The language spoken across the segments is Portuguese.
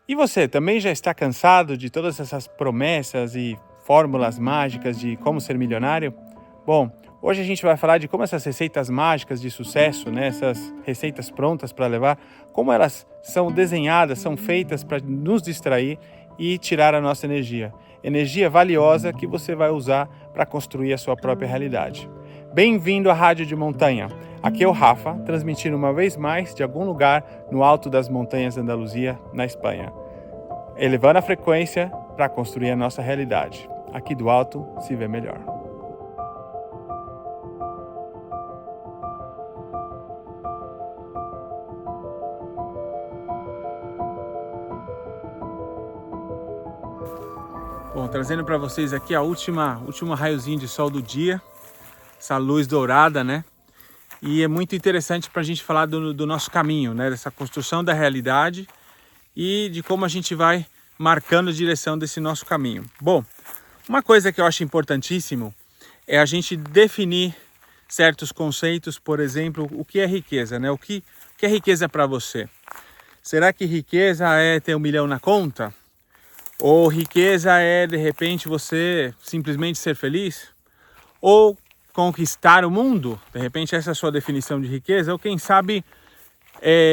E você, também já está cansado de todas essas promessas e fórmulas mágicas de como ser milionário? Bom, hoje a gente vai falar de como essas receitas mágicas de sucesso, né, essas receitas prontas para levar, como elas são desenhadas, são feitas para nos distrair e tirar a nossa energia. Energia valiosa que você vai usar para construir a sua própria realidade. Bem-vindo à Rádio de Montanha. Aqui é o Rafa, transmitindo uma vez mais de algum lugar no alto das montanhas da Andaluzia, na Espanha. Elevando a frequência para construir a nossa realidade. Aqui do alto se vê melhor. Bom, trazendo para vocês aqui a último raiozinho de sol do dia, essa luz dourada, né? E é muito interessante para a gente falar do nosso caminho, né? Dessa construção da realidade e de como a gente vai marcando a direção desse nosso caminho. Bom, uma coisa que eu acho importantíssimo é a gente definir certos conceitos, por exemplo, o que é riqueza, né? O que é riqueza para você? Será que riqueza é ter 1 milhão na conta? Ou riqueza é, de repente, você simplesmente ser feliz? Ou conquistar o mundo? De repente, essa é a sua definição de riqueza. Ou quem sabe,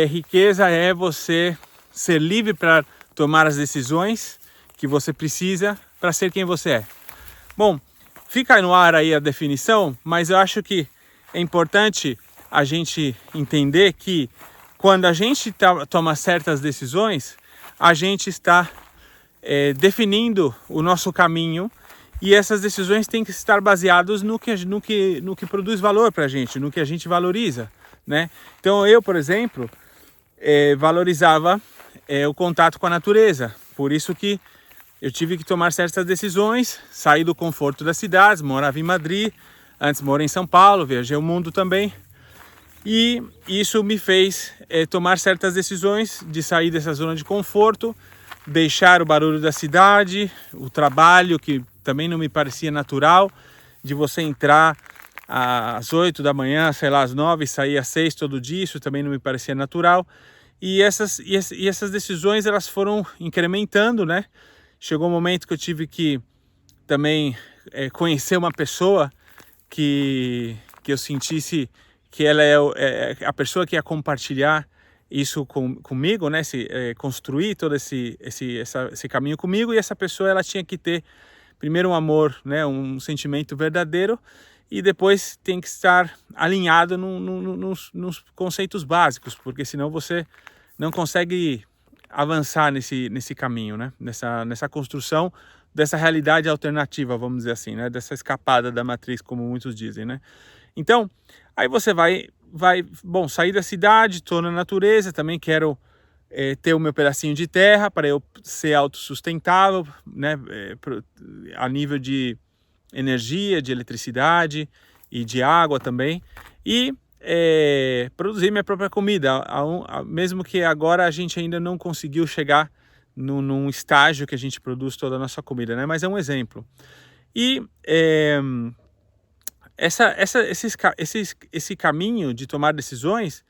riqueza é você ser livre para tomar as decisões que você precisa para ser quem você é. Bom, fica no ar aí a definição, mas eu acho que é importante a gente entender que quando a gente toma certas decisões, a gente está definindo o nosso caminho, e essas decisões têm que estar baseadas no que produz valor para a gente, no que a gente valoriza, né? Então eu, por exemplo, valorizava o contato com a natureza, por isso que eu tive que tomar certas decisões, sair do conforto das cidades, morava em Madrid, antes morei em São Paulo, viajei o mundo também, e isso me fez tomar certas decisões de sair dessa zona de conforto, deixar o barulho da cidade, o trabalho que também não me parecia natural, de você entrar às 8 da manhã, sei lá, às 9 e sair às 6 todo dia, isso também não me parecia natural. E essas decisões, elas foram incrementando, né? Chegou um momento que eu tive que também conhecer uma pessoa que eu sentisse que ela é a pessoa que ia compartilhar isso comigo, né? Construir todo esse caminho comigo, e essa pessoa ela tinha que ter primeiro um amor, né? Um sentimento verdadeiro, e depois tem que estar alinhado nos conceitos básicos, porque senão você não consegue avançar nesse caminho, né? Nessa construção dessa realidade alternativa, vamos dizer assim, né? Dessa escapada da matriz, como muitos dizem, né? Então, aí você vai sair da cidade, estou na natureza, também quero ter o meu pedacinho de terra para eu ser autossustentável, né? A nível de energia, de eletricidade e de água também, e produzir minha própria comida, mesmo que agora a gente ainda não conseguiu chegar num estágio que a gente produz toda a nossa comida, né? Mas é um exemplo. E esse caminho de tomar decisões,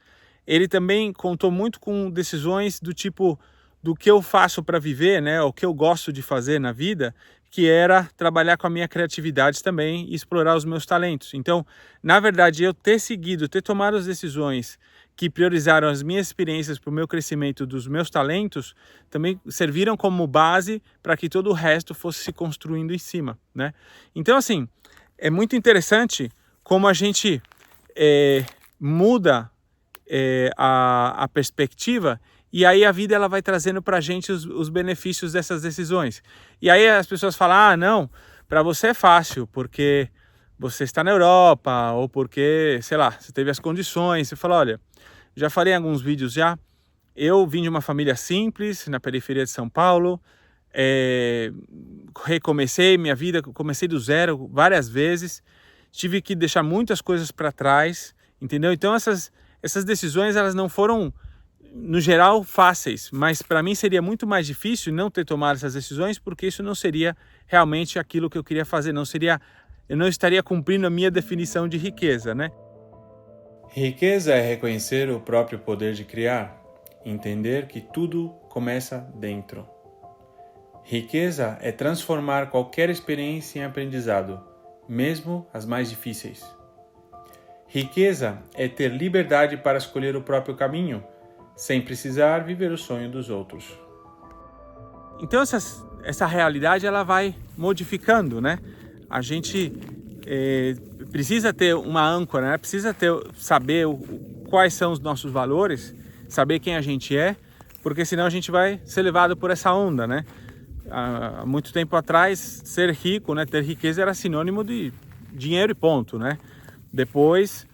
ele também contou muito com decisões do tipo do que eu faço para viver, né? O que eu gosto de fazer na vida, que era trabalhar com a minha criatividade também e explorar os meus talentos. Então, na verdade, eu ter tomado as decisões que priorizaram as minhas experiências para o meu crescimento dos meus talentos, também serviram como base para que todo o resto fosse se construindo em cima, né? Então, assim, é muito interessante como a gente muda a perspectiva, e aí a vida ela vai trazendo para a gente os benefícios dessas decisões. E aí as pessoas falam, não, para você é fácil, porque você está na Europa, ou porque, sei lá, você teve as condições. Você fala, olha, já falei em alguns vídeos já, eu vim de uma família simples, na periferia de São Paulo, recomecei minha vida, comecei do zero várias vezes, tive que deixar muitas coisas para trás, entendeu? Então essas decisões, elas não foram, no geral, fáceis, mas para mim seria muito mais difícil não ter tomado essas decisões, porque isso não seria realmente aquilo que eu queria fazer, eu não estaria cumprindo a minha definição de riqueza, né? Riqueza é reconhecer o próprio poder de criar. Entender que tudo começa dentro. Riqueza é transformar qualquer experiência em aprendizado, mesmo as mais difíceis. Riqueza é ter liberdade para escolher o próprio caminho, sem precisar viver o sonho dos outros. Então essa realidade ela vai modificando, né? A gente precisa ter uma âncora, né? Precisa saber quais são os nossos valores, saber quem a gente é, porque senão a gente vai ser levado por essa onda, né? Há muito tempo atrás, ser rico, né, ter riqueza era sinônimo de dinheiro e ponto, né? Depois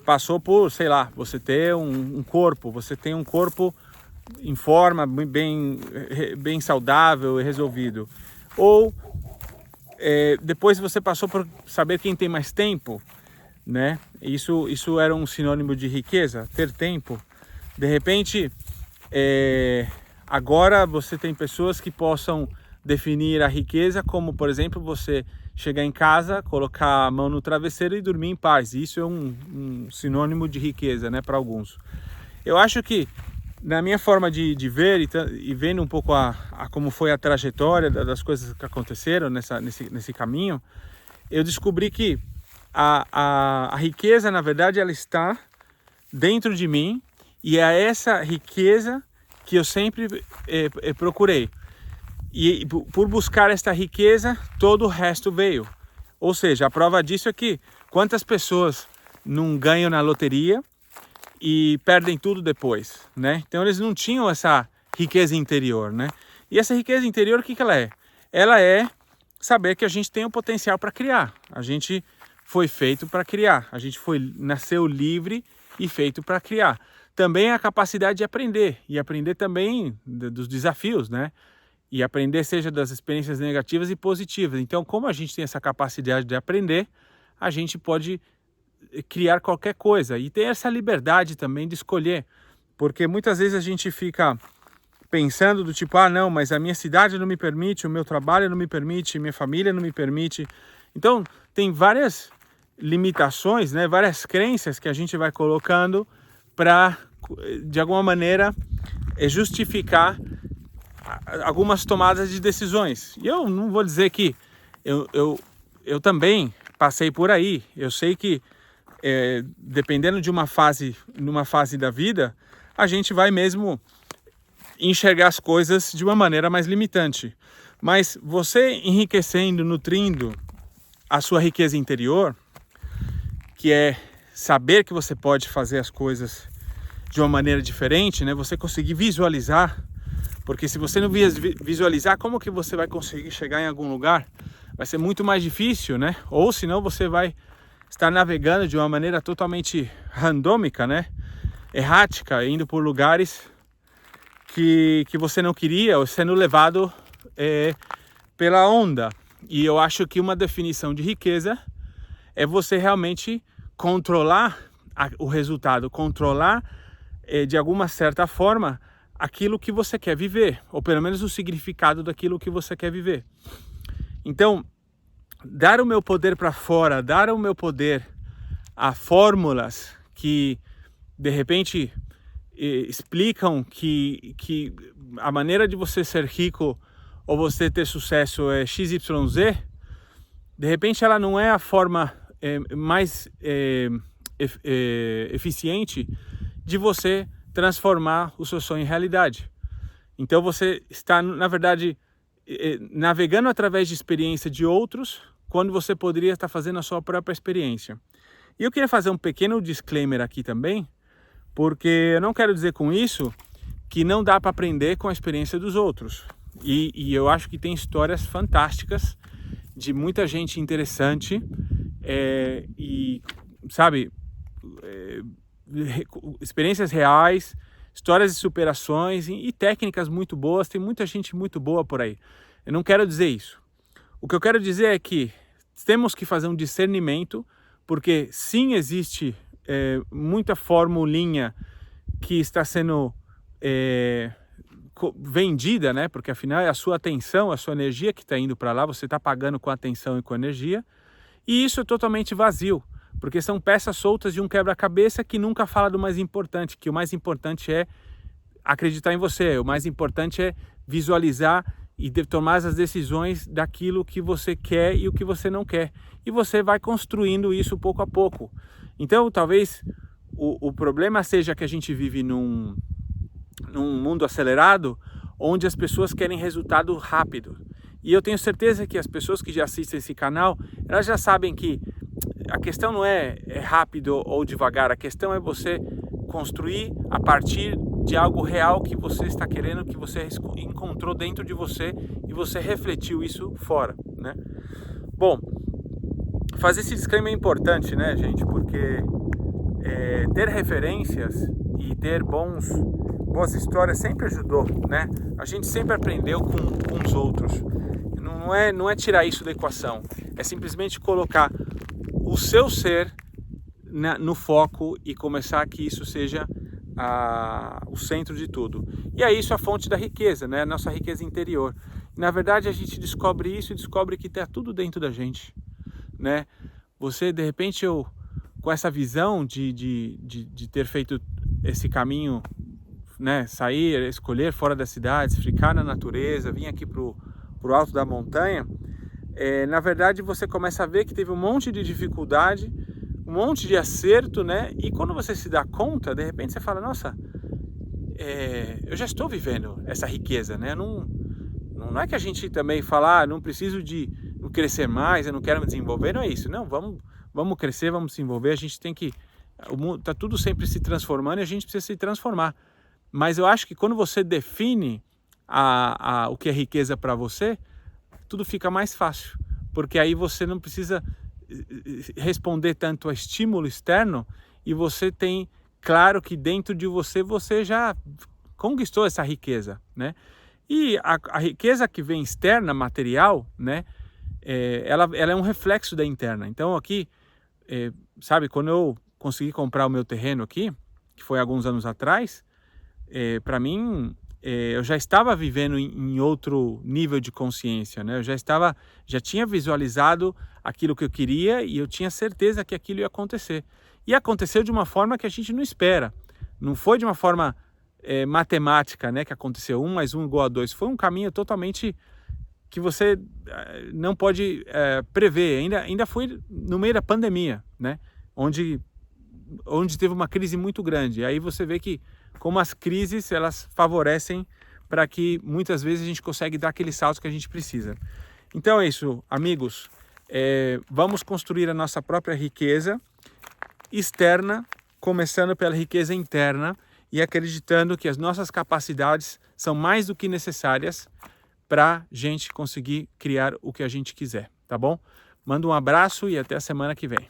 passou por, sei lá, você ter um corpo, você tem um corpo em forma, bem saudável e resolvido. Ou depois você passou por saber quem tem mais tempo, né? Isso era um sinônimo de riqueza, ter tempo. De repente, agora você tem pessoas que possam definir a riqueza como, por exemplo, você chegar em casa, colocar a mão no travesseiro e dormir em paz. Isso é um sinônimo de riqueza, né, para alguns. Eu acho que, na minha forma de ver e vendo um pouco como foi a trajetória das coisas que aconteceram nesse caminho, eu descobri que a riqueza, na verdade, ela está dentro de mim, e é essa riqueza que eu sempre procurei. E por buscar esta riqueza, todo o resto veio. Ou seja, a prova disso é que quantas pessoas não ganham na loteria e perdem tudo depois, né? Então eles não tinham essa riqueza interior, né? E essa riqueza interior, o que ela é? Ela é saber que a gente tem o potencial para criar. A gente foi feito para criar. A gente nasceu livre e feito para criar. Também a capacidade de aprender, e aprender também dos desafios, né? E aprender seja das experiências negativas e positivas. Então, como a gente tem essa capacidade de aprender, a gente pode criar qualquer coisa e ter essa liberdade também de escolher. Porque muitas vezes a gente fica pensando do tipo, não, mas a minha cidade não me permite, o meu trabalho não me permite, minha família não me permite. Então, tem várias limitações, né? Várias crenças que a gente vai colocando para, de alguma maneira, justificar algumas tomadas de decisões. E eu não vou dizer que eu também passei por aí. Eu sei que dependendo de numa fase da vida, a gente vai mesmo enxergar as coisas de uma maneira mais limitante. Mas você enriquecendo, nutrindo a sua riqueza interior, que é saber que você pode fazer as coisas de uma maneira diferente, né? Você conseguir visualizar. Porque se você não visualizar, como que você vai conseguir chegar em algum lugar? Vai ser muito mais difícil, né? Ou senão você vai estar navegando de uma maneira totalmente randômica, né? Errática, indo por lugares que você não queria, ou sendo levado pela onda. E eu acho que uma definição de riqueza é você realmente controlar o resultado, controlar de alguma certa forma aquilo que você quer viver, ou pelo menos o significado daquilo que você quer viver. Então, dar o meu poder para fora, dar o meu poder a fórmulas que de repente explicam que a maneira de você ser rico ou você ter sucesso é XYZ, de repente ela não é a forma mais eficiente de você transformar o seu sonho em realidade. Então você está, na verdade, navegando através de experiência de outros, quando você poderia estar fazendo a sua própria experiência. E eu queria fazer um pequeno disclaimer aqui também, porque eu não quero dizer com isso que não dá para aprender com a experiência dos outros. E eu acho que tem histórias fantásticas de muita gente interessante e, sabe, experiências reais, histórias de superações e técnicas muito boas. Tem muita gente muito boa por aí. Eu não quero dizer isso. O que eu quero dizer é que temos que fazer um discernimento, porque sim, existe muita formulinha que está sendo vendida, né? Porque afinal é a sua atenção, a sua energia que está indo para lá, você está pagando com atenção e com energia, e isso é totalmente vazio, Porque são peças soltas de um quebra-cabeça que nunca fala do mais importante, que o mais importante é acreditar em você, o mais importante é visualizar e tomar as decisões daquilo que você quer e o que você não quer. E você vai construindo isso pouco a pouco. Então, talvez o problema seja que a gente vive num mundo acelerado, onde as pessoas querem resultado rápido. E eu tenho certeza que as pessoas que já assistem esse canal, elas já sabem que a questão não é rápido ou devagar, a questão é você construir a partir de algo real que você está querendo, que você encontrou dentro de você e você refletiu isso fora, né? Bom, fazer esse disclaimer é importante, né, gente? Porque ter referências e ter boas histórias sempre ajudou, né? A gente sempre aprendeu com os outros. Não é tirar isso da equação, é simplesmente colocar o seu ser no foco e começar que isso seja o centro de tudo. E é isso a fonte da riqueza, né? A nossa riqueza interior. E, na verdade, a gente descobre isso e descobre que está tudo dentro da gente, né? Você, de repente, com essa visão de ter feito esse caminho, né? Sair, escolher fora das cidades, ficar na natureza, vir aqui pro alto da montanha, na verdade você começa a ver que teve um monte de dificuldade, um monte de acerto, né? E quando você se dá conta, de repente você fala, nossa, eu já estou vivendo essa riqueza, né? Não é que a gente também fala, não preciso de crescer mais, eu não quero me desenvolver, não é isso. Não, vamos crescer, vamos se desenvolver, a gente tem que... O mundo está tudo sempre se transformando e a gente precisa se transformar. Mas eu acho que quando você define o que é riqueza para você, tudo fica mais fácil, porque aí você não precisa responder tanto a estímulo externo e você tem claro que dentro de você já conquistou essa riqueza, né? E a riqueza que vem externa, material, né? Ela é um reflexo da interna. Então aqui, sabe, quando eu consegui comprar o meu terreno aqui, que foi alguns anos atrás, para mim, eu já estava vivendo em outro nível de consciência, né? Eu já tinha visualizado aquilo que eu queria e eu tinha certeza que aquilo ia acontecer. E aconteceu de uma forma que a gente não espera. Não foi de uma forma matemática, né? Que aconteceu 1 mais 1 igual a 2. Foi um caminho totalmente que você não pode prever. Ainda foi no meio da pandemia, né? Onde teve uma crise muito grande. E aí você vê que como as crises, elas favorecem para que muitas vezes a gente consegue dar aquele salto que a gente precisa. Então é isso, amigos. Vamos construir a nossa própria riqueza externa, começando pela riqueza interna e acreditando que as nossas capacidades são mais do que necessárias para a gente conseguir criar o que a gente quiser, tá bom? Manda um abraço e até a semana que vem.